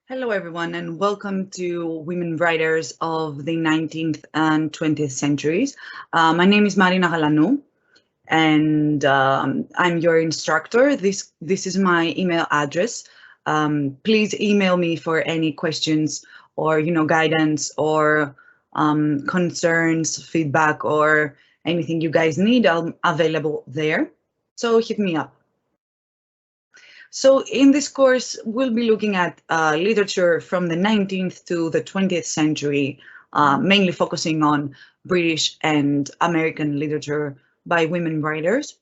Hello, everyone, and welcome to Women Writers of the 19th and 20th centuries. My name is Marina Galanou, and I'm your instructor. This is my email address. Please email me for any questions or guidance or concerns, feedback, or anything you guys need. I'm available there, so hit me up. So in this course, we'll be looking at literature from the 19th to the 20th century, mainly focusing on British and American literature by women writers.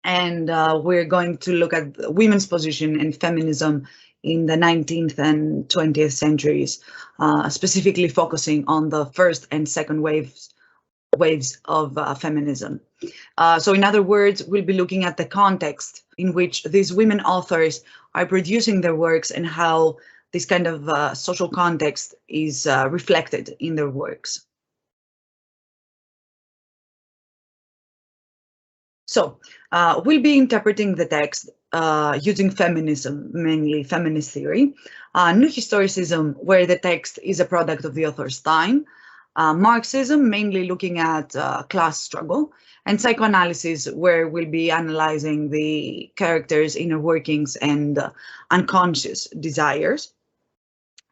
And we're going to look at women's position and feminism in the 19th and 20th centuries, specifically focusing on the first and second waves of feminism. So in other words, we'll be looking at the context in which these women authors are producing their works and how this kind of social context is reflected in their works. So we'll be interpreting the text using feminism, mainly feminist theory, New Historicism, where the text is a product of the author's time, Marxism, mainly looking at class struggle, and psychoanalysis, where we'll be analyzing the characters' inner workings and unconscious desires.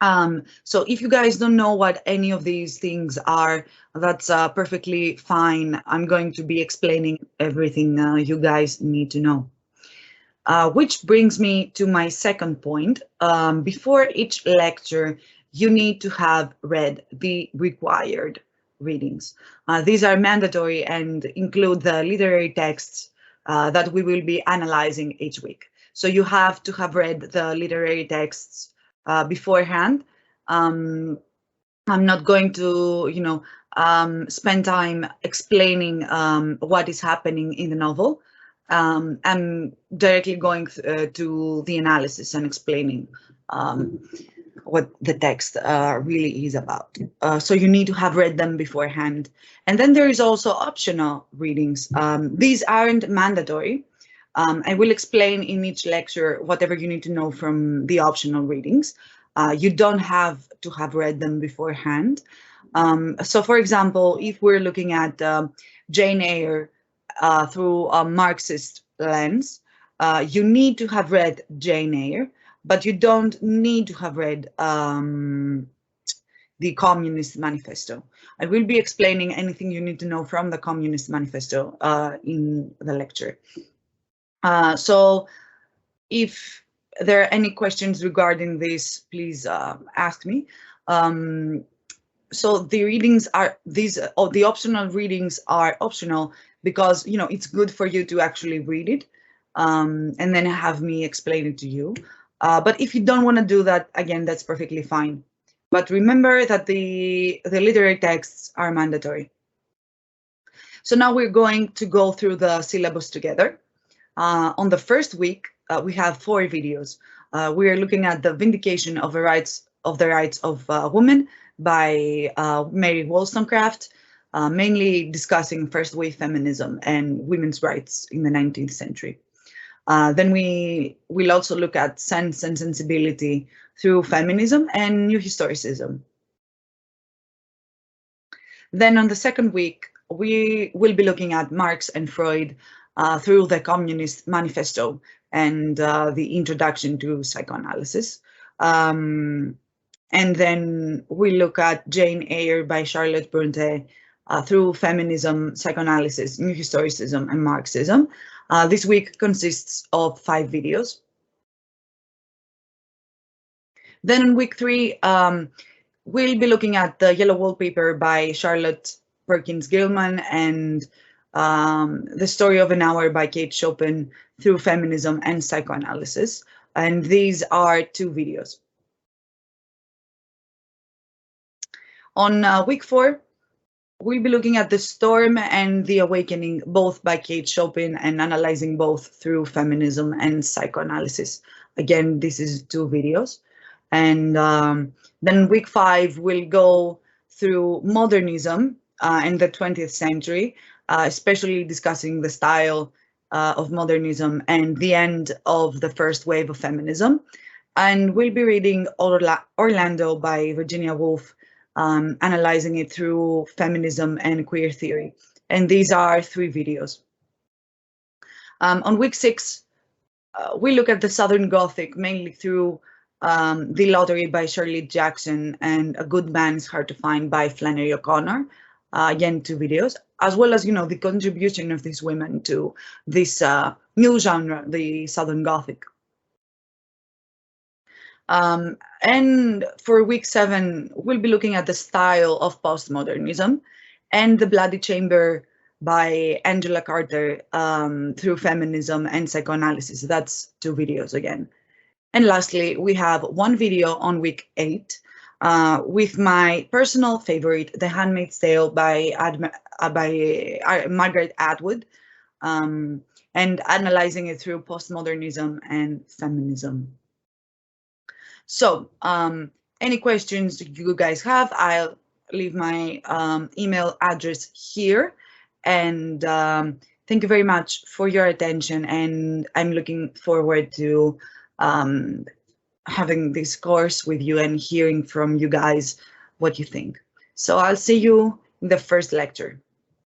So if you guys don't know what any of these things are, that's perfectly fine. I'm going to be explaining everything you guys need to know. Which brings me to my second point. Before each lecture, you need to have read the required readings. These are mandatory and include the literary texts that we will be analyzing each week. So you have to have read the literary texts beforehand. I'm not going to, spend time explaining what is happening in the novel. I'm directly going to the analysis and explaining what the text really is about. So you need to have read them beforehand. And then there is also optional readings. These aren't mandatory. I will explain in each lecture whatever you need to know from the optional readings. You don't have to have read them beforehand. So for example, if we're looking at Jane Eyre through a Marxist lens, you need to have read Jane Eyre, but you don't need to have read the Communist Manifesto. I will be explaining anything you need to know from the Communist Manifesto in the lecture. So if there are any questions regarding this, please ask me. So the readings are the optional readings are optional because it's good for you to actually read it and then have me explain it to you. But if you don't want to do that, again, that's perfectly fine. But remember that the literary texts are mandatory. So now we're going to go through the syllabus together. On the first week, we have 4 videos. We are looking at the vindication of the rights of women by Mary Wollstonecraft, mainly discussing first wave feminism and women's rights in the 19th century. Then we will also look at Sense and Sensibility through feminism and New Historicism. Then on the second week, we will be looking at Marx and Freud through the Communist Manifesto and the introduction to psychoanalysis. And then we look at Jane Eyre by Charlotte Bronte through feminism, psychoanalysis, New Historicism, and Marxism. This week consists of 5 videos. Then in week 3, we'll be looking at the Yellow Wallpaper by Charlotte Perkins Gilman and The Story of an Hour by Kate Chopin through feminism and psychoanalysis. And these are 2 videos. On week 4, we'll be looking at The Storm and the Awakening, both by Kate Chopin, and analyzing both through feminism and psychoanalysis. Again, this is 2 videos. And then week 5, we'll go through modernism in the 20th century, especially discussing the style of modernism and the end of the first wave of feminism. And we'll be reading Orlando by Virginia Woolf, analyzing it through feminism and queer theory. And these are 3 videos. On week 6, we look at the Southern Gothic, mainly through The Lottery by Shirley Jackson and A Good Man is Hard to Find by Flannery O'Connor. Again, 2 videos, as well as, the contribution of these women to this new genre, the Southern Gothic. And for week 7, we'll be looking at the style of postmodernism and The Bloody Chamber by Angela Carter through feminism and psychoanalysis. That's 2 videos again. And lastly, we have 1 video on week 8 with my personal favorite, The Handmaid's Tale by Margaret Atwood, and analyzing it through postmodernism and feminism. So any questions you guys have, I'll leave my email address here. And thank you very much for your attention. And I'm looking forward to having this course with you and hearing from you guys what you think. So I'll see you in the first lecture.